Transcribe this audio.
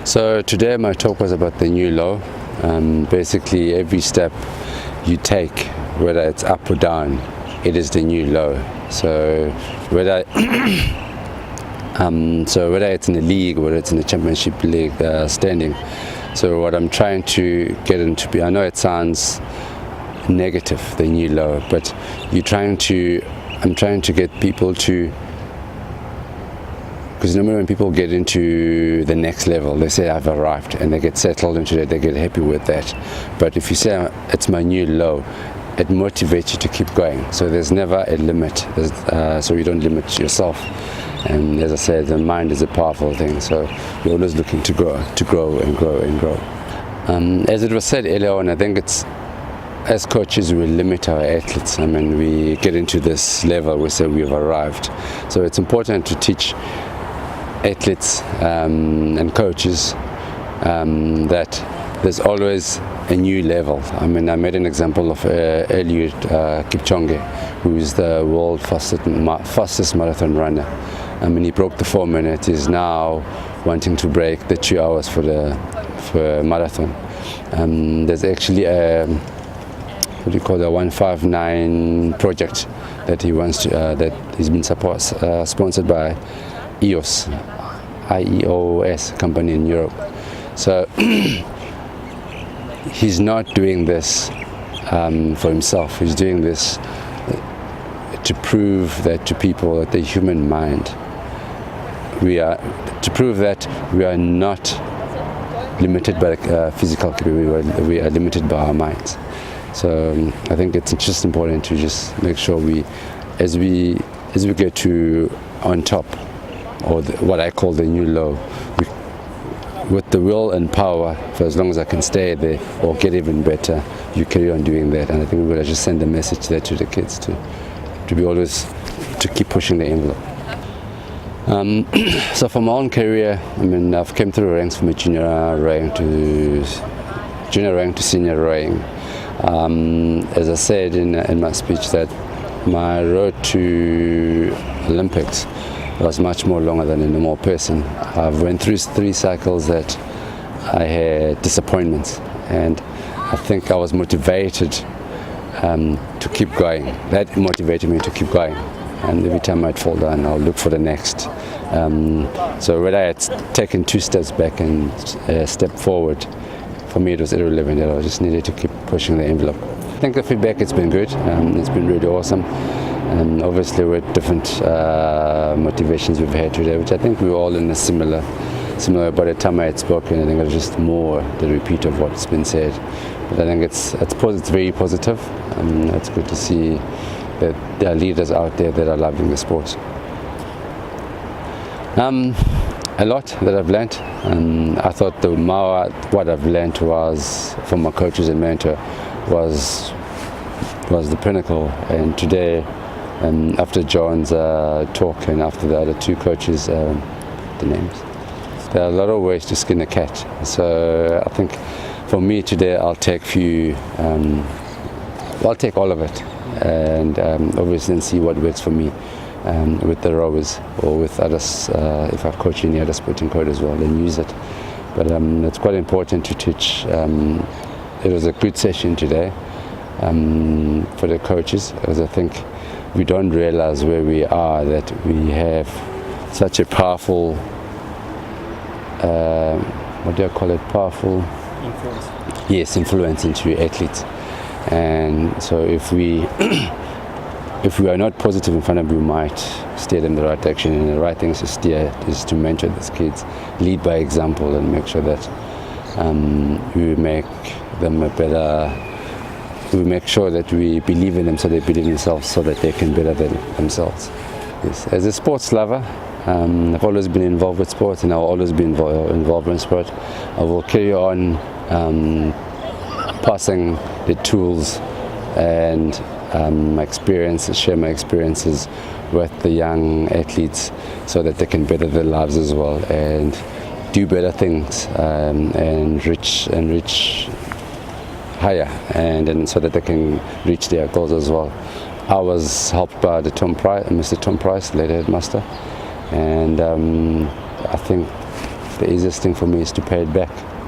So today my talk was about the new low. Basically every step you take, whether it's up or down, it is the new low. So whether whether it's in the league, whether it's in the championship league standing. So what I'm trying to get into, I know it sounds negative, the new low, but I'm trying to get people to, because normally when people get into the next level, they say I've arrived, and they get settled into that, they get happy with that. But if you say it's my new low, it motivates you to keep going. So there's never a limit, so you don't limit yourself. And as I said, the mind is a powerful thing, so you're always looking to grow and grow and grow. As it was said earlier on, I think it's, as coaches, we limit our athletes. I mean, we get into this level, we say we've arrived. So it's important to teach athletes and coaches that there's always a new level. I mean, I made an example of Eliud Kipchoge, who is the world fastest marathon runner. I mean, he broke the 4 minutes. He's now wanting to break the 2 hours for a marathon. There's actually a, what do you call it, a 159 project that he wants to, that he's been sponsored by IEOS company in Europe. So he's not doing this for himself. He's doing this to prove that to people that the human mind, to prove that we are not limited by physical capability, we are limited by our minds. So I think it's just important to just make sure as we get to on top, or what I call the new low, with the will and power, for as long as I can stay there or get even better, you carry on doing that. And I think we're going to just send a message there to the kids to be always, to keep pushing the envelope. So for my own career, I mean, I've came through ranks from a junior rank to senior rank. As I said in my speech, that my road to Olympics was much more longer than a normal person. I've went through 3 cycles that I had disappointments, and I think I was motivated to keep going. That motivated me to keep going, and every time I'd fall down, I'll look for the next. So whether I had taken 2 steps back and a step forward, for me it was irrelevant. I just needed to keep pushing the envelope. I think the feedback, it's been good. It's been really awesome. And obviously with different motivations we've had today, which I think we were all in a similar. By the time I had spoken, I think it was just more the repeat of what's been said. But I think it's very positive. It's good to see that there are leaders out there that are loving the sport. A lot that I've learned. I thought what I've learned was from my coaches and mentor was the pinnacle. And today, after John's talk and after the other 2 coaches, the names, there are a lot of ways to skin a cat. So I think for me today, I'll take all of it, and obviously see what works for me with the rowers or with others. If I've coached any other sporting code as well, then use it. But it's quite important to teach. It was a good session today for the coaches, because I think we don't realize where we are, that we have such a powerful, what do I call it, powerful influence. Yes, influence into athletes. And so if we are not positive in front of them, we might steer them in the right direction. And the right thing to steer is to mentor these kids, lead by example, and make sure that we make them a better. We make sure that we believe in them, so they believe in themselves, so that they can better themselves. Yes. As a sports lover, I've always been involved with sports, and I'll always be involved in sport. I will carry on passing the tools and my experiences, share my experiences with the young athletes, so that they can better their lives as well and do better things and reach higher, and so that they can reach their goals as well. I was helped by Mr. Tom Price, later headmaster, and I think the easiest thing for me is to pay it back.